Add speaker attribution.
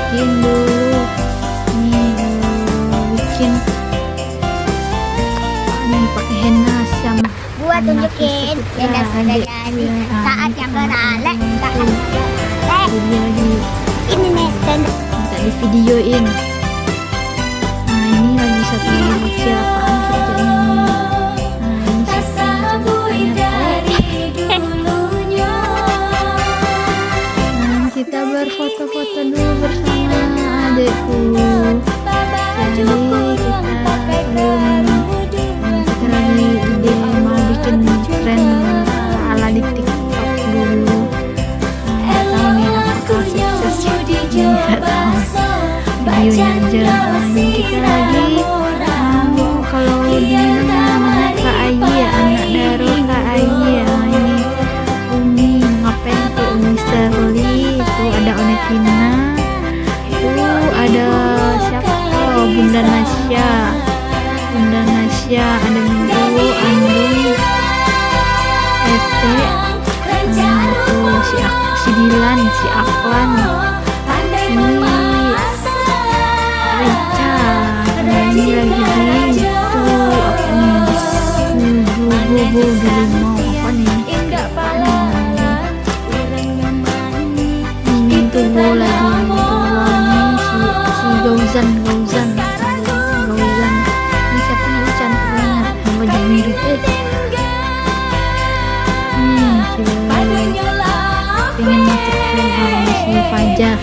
Speaker 1: bikin dulu nih, bikin nih pakai henna sama
Speaker 2: Gua tunjukin dan jadi saat yang beralek
Speaker 1: dia lagi
Speaker 2: ini nih dan
Speaker 1: minta di videoin. Nah ini lagi satu lagi bocil apaan kerjanya nih. Nah ini nah, kita berfoto-foto dulu bersama adekku. Jadi kita lagi ide mau bikin tren ala di TikTok dulu. Nggak tahu nih apakah sukses, nggak tahu videonya aja. Nah, kita lagi kalau di namanya Kak Ayi ya, anak Daro Kak Ayi ya. Ini Umi ngapain tuh, Umi Serli itu, ada Onetina tuh, ada siapa, Bunda Nasya, ada Minggu, Andung, Ete, tuh si Dilan, si Aklan, si Rica. Nah ini lagi di itu apa nih, Gugu Gelimau apa nih, ini tuh lagi si Gauzan ini siapa nih, cantik banget sama mirip si pengen masuk film si Fajar